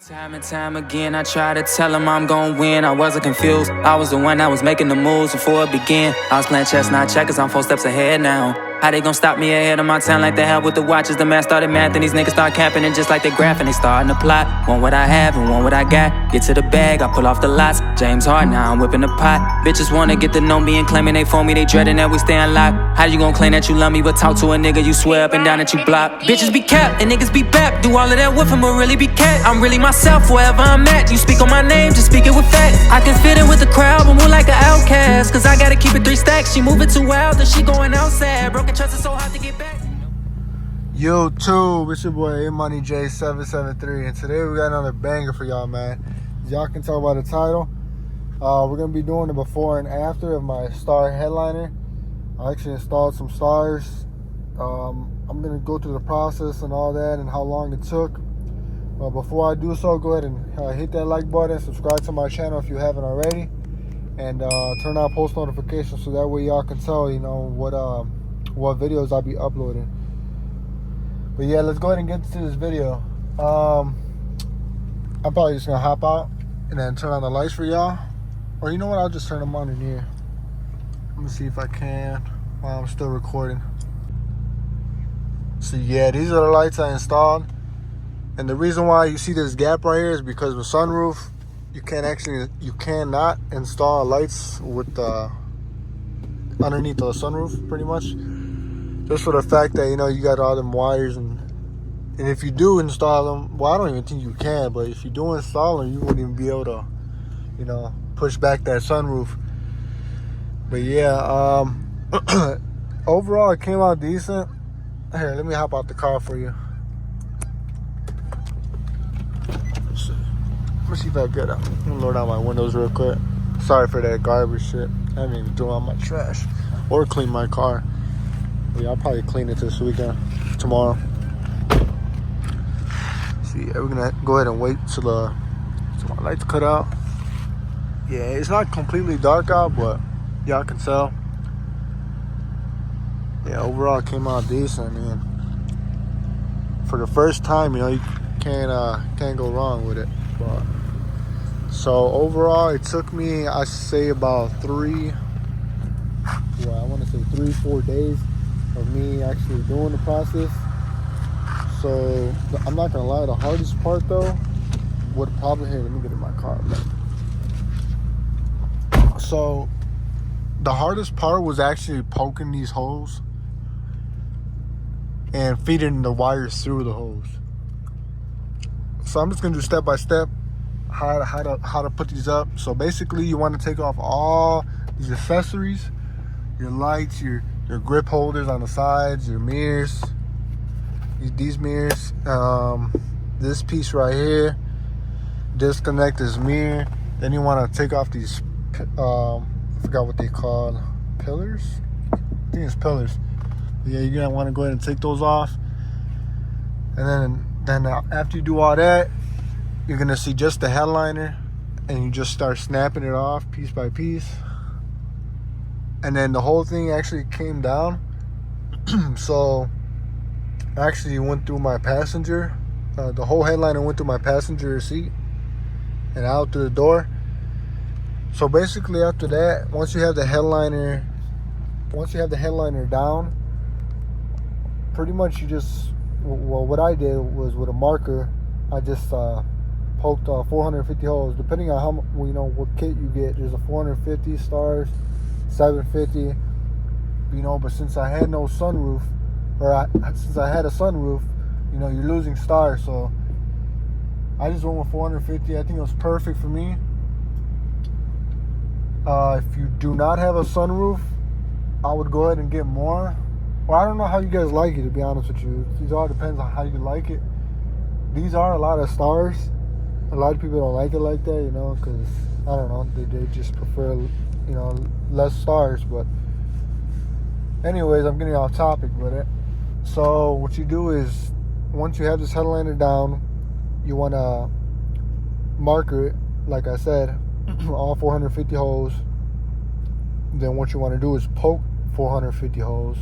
Time and time again, I try to tell him I'm gon' win. I wasn't confused, I was the one that was making the moves before it began. I was playing chess, not checkers, I'm 4 steps ahead now. How they gon' stop me ahead of my time like they have with the watches? The man started math and these niggas start capping. And just like they graphing, they starting to plot. Want what I have and want what I got. Get to the bag, I pull off the lots. James Hart, now I'm whipping the pot. Bitches wanna get to know me and claiming they for me. They dreading that we stay unlocked. How you gon' claim that you love me but talk to a nigga you swear up and down that you block? Bitches be capped and niggas be back. Do all of that with him but really be cat. I'm really myself wherever I'm at. You speak on my name, just speak it with facts. I can fit in with the crowd but move like an outcast. Cause I gotta keep it 3 stacks. She moving too wild and she going outside. Broken trust is so hard to get back. YouTube, it's your boy A-Money J773, and today we got another banger for y'all, man. As y'all can tell by the title, we're gonna be doing the before and after of my star headliner. I actually installed some stars. I'm gonna go through the process and all that and how long it took. Before I do so, go ahead and hit that like button, subscribe to my channel if you haven't already, and turn on post notifications so that way y'all can tell, you know, what videos I'll be uploading. But yeah, let's go ahead and get to this video. I'm probably just gonna hop out and then turn on the lights for y'all. Or you know what, I'll just turn them on in here. Let me see if I can while I'm still recording. So yeah, these are the lights I installed. And the reason why you see this gap right here is because with sunroof, you cannot install lights with underneath the sunroof, pretty much. Just for the fact that, you know, you got all them wires, and if you do install them, well, I don't even think you can, but if you do install them, you wouldn't even be able to, you know, push back that sunroof. But yeah, overall it came out decent. Here, let me hop out the car for you. Let me see if I get up. I'm gonna lower down my windows real quick. Sorry for that garbage shit. I haven't even thrown out my trash or cleaned my car. Yeah, I'll probably clean it this weekend, tomorrow. See, we're gonna go ahead and wait till my lights cut out. Yeah, it's not completely dark out, but y'all can tell. Yeah, overall it came out decent, man. For the first time, you know, you can't go wrong with it. But so overall, it took me, I say, about 3-4 days of me actually doing the process. So I'm not gonna lie, the hardest part though would probably, here, let me get in my car. So the hardest part was actually poking these holes and feeding the wires through the hose. So I'm just gonna do step by step how to put these up. So basically, you want to take off all these accessories, your lights, your grip holders on the sides, your mirrors, these mirrors, this piece right here, disconnect this mirror. Then you want to take off these I forgot what they called, pillars? I think it's pillars. Yeah, you're gonna want to go ahead and take those off. And then after you do all that, you're gonna see just the headliner, and you just start snapping it off piece by piece. And then the whole thing actually came down. So actually went through my passenger. The whole headliner went through my passenger seat and out through the door. So basically after that, once you have the headliner down, pretty much you just, well, what I did was with a marker, I just poked 450 holes, depending on how, you know, what kit you get. There's a 450 stars, 750, you know, but since I had no sunroof, since I had a sunroof, you know, you're losing stars, so I just went with 450. I think it was perfect for me. If you do not have a sunroof, I would go ahead and get more. Well, I don't know how you guys like it, to be honest with you. It all depends on how you like it. These are a lot of stars. A lot of people don't like it like that, you know, because, I don't know, they just prefer, you know, less stars. But anyways, I'm getting off topic with it. So what you do is, once you have this headliner down, you want to marker it, like I said, all 450 holes. Then what you want to do is poke 450 holes.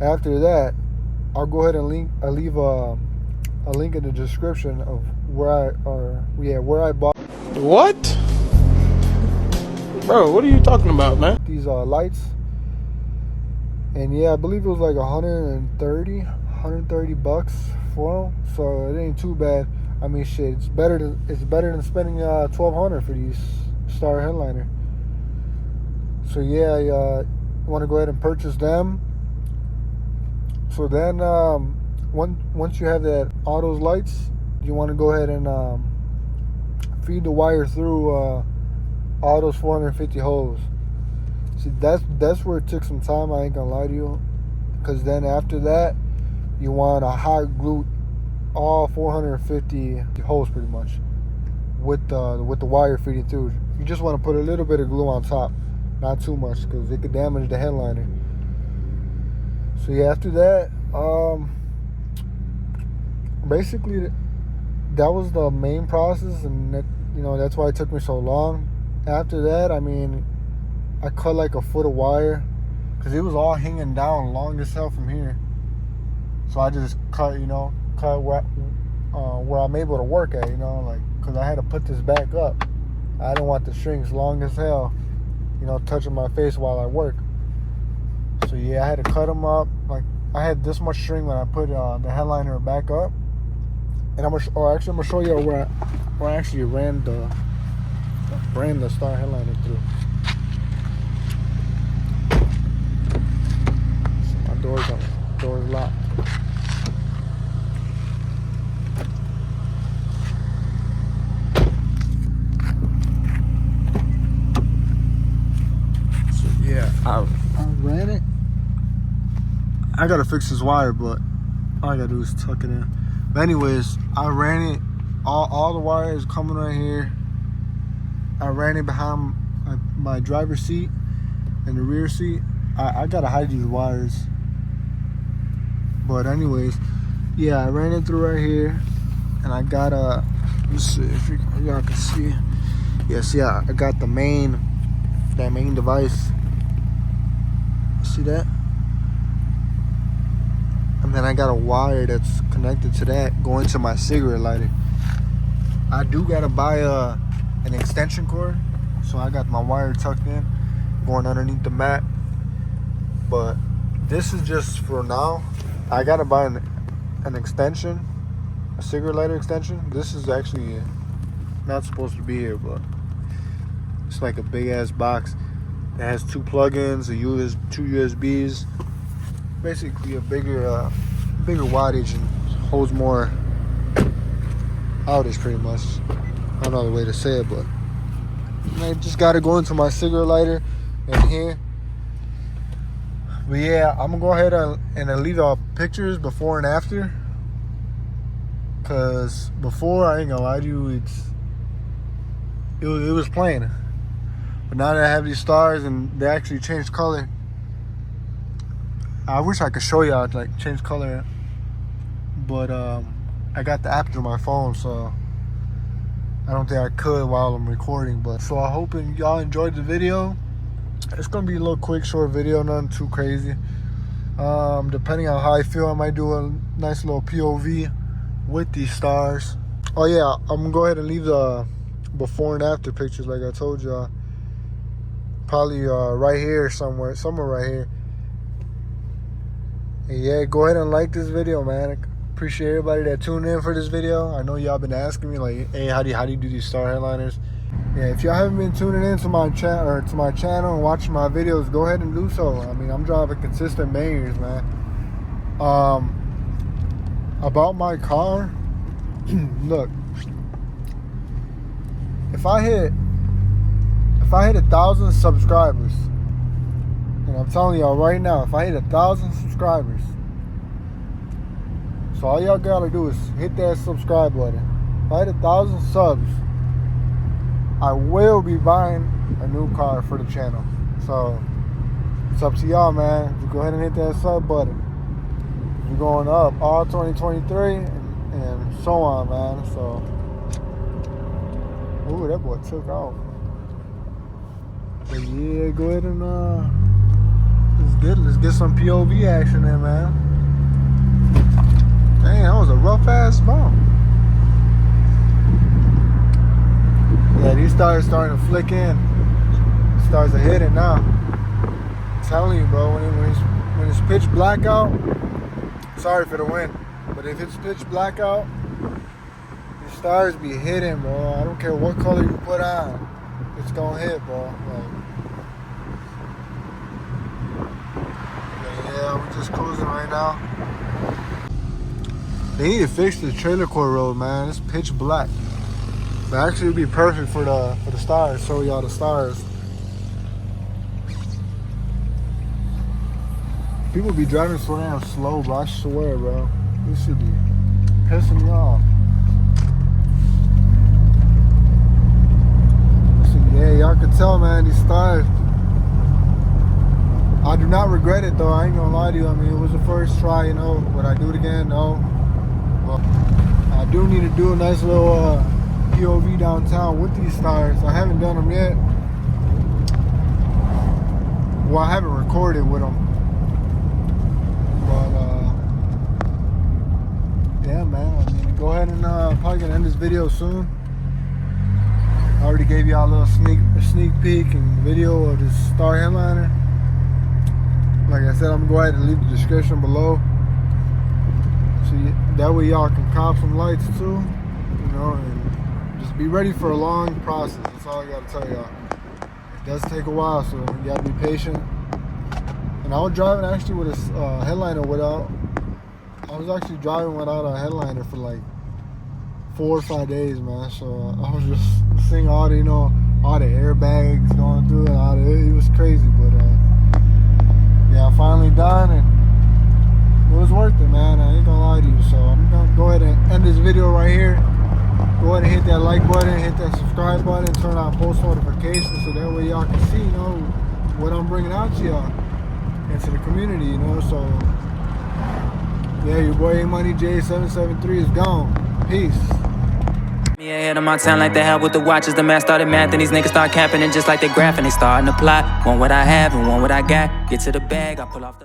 After that, I'll go ahead and leave a link in the description of where I bought What? Bro, what are you talking about, man? these lights. And yeah, I believe it was like 130 bucks for them. So it ain't too bad. I mean, shit, it's better than spending $1,200 for these Star headliner. So yeah, I want to go ahead and purchase them. So then, once you have that all those lights, you want to go ahead and feed the wire through all those 450 holes. See, that's where it took some time. I ain't gonna lie to you, because then after that, you want to hot glue all 450 holes pretty much with the wire feeding through. You just want to put a little bit of glue on top, not too much, because it could damage the headliner. So yeah, after that, basically that was the main process, and that's why it took me so long. After that, I mean, I cut like a foot of wire because it was all hanging down long as hell from here. So I just cut where I'm able to work at, like, because I had to put this back up. I didn't want the strings long as hell, touching my face while I work. So yeah, I had to cut them up. Like, I had this much string when I put the headliner back up. And I'm gonna show you where I actually ran the Star headliner through. So my door's locked. So yeah, I ran it. I gotta fix this wire, but all I gotta do is tuck it in. But anyways, I ran it. All the wire is coming right here. I ran it behind my driver's seat and the rear seat. I gotta hide these wires. But anyways, yeah, I ran it through right here, and I got let's see if y'all can see. Yes, yeah, I got that main device. See that? And then I got a wire that's connected to that going to my cigarette lighter. I do gotta buy an extension cord, so I got my wire tucked in, going underneath the mat. But this is just for now. I gotta buy an extension, a cigarette lighter extension. This is actually not supposed to be here, but it's like a big ass box. It has 2 plugins, 2 USBs. Basically a bigger wattage and holds more outage pretty much. I don't know the way to say it, but I just gotta go into my cigarette lighter in here. But yeah, I'm gonna go ahead and leave y'all pictures before and after, cause before, I ain't gonna lie to you, it was plain, but now that I have these stars and they actually changed color, I wish I could show y'all like change color, but I got the app through my phone, so I don't think I could while I'm recording. But so I hope y'all enjoyed the video. It's gonna be a little quick, short video, nothing too crazy. Depending on how I feel, I might do a nice little POV with these stars. Oh yeah, I'm gonna go ahead and leave the before and after pictures like I told y'all. Probably right here somewhere right here. And yeah, go ahead and like this video, man. I appreciate everybody that tuned in for this video. I know y'all been asking me like, hey, how do you do these star headliners? Yeah, if y'all haven't been tuning in to my channel and watching my videos, go ahead and do so. I mean, I'm driving consistent bangers, man. About my car, look, if I hit 1,000 subscribers, and I'm telling y'all right now, if I hit 1,000 subscribers, so all y'all gotta do is hit that subscribe button. If I hit 1,000 subs, I will be buying a new car for the channel. So it's up to y'all, man. You go ahead and hit that sub button. We're going up all 2023 and so on, man. So, ooh, that boy took off. But yeah, go ahead and let's get some POV action in, man. Dang, that was a rough ass bump. These stars starting to flick in. Stars are hitting now. I'm telling you, bro, when it's pitch black out, sorry for the wind, but if it's pitch black out, the stars be hitting, bro. I don't care what color you put on, it's gonna hit, bro. Like, yeah, we're just cruising right now. They need to fix the trailer court road, man. It's pitch black. But actually, it'd be perfect for the stars. Show y'all the stars. People be driving so damn slow, bro. I swear, bro. This should be pissing me off. Yeah, y'all can tell, man, these stars. I do not regret it, though. I ain't gonna lie to you. I mean, it was the first try, you know. Would I do it again? No. Well, I do need to do a nice little POV downtown with these stars. I haven't done them yet. Well, I haven't recorded with them. But, yeah, man. I mean, go ahead and probably gonna end this video soon. I already gave y'all a little sneak peek and video of this star headliner. Like I said, I'm gonna go ahead and leave the description below. So that way y'all can cop some lights too. You know, and just be ready for a long process. That's all I gotta tell y'all. It does take a while, so you gotta be patient. And I was driving actually with a headliner without. I was actually driving without a headliner for like 4 or 5 days, man. So I was just seeing all the, you know, all the airbags going through and it was crazy. But yeah, I finally done and it was worth it, man. I ain't gonna lie to you. So I'm gonna go ahead and end this video right here. Go ahead and hit that like button, hit that subscribe button, turn on post notifications so that way y'all can see, you know, what I'm bringing out to y'all and to the community, you know. So yeah, your boy A Money J773 is gone. Peace. Me ahead of my time like the hell with the watches. The man started math and these niggas start capping. And just like they graphing, they starting to plot. Want what I have and want what I got. Get to the bag, I pull off the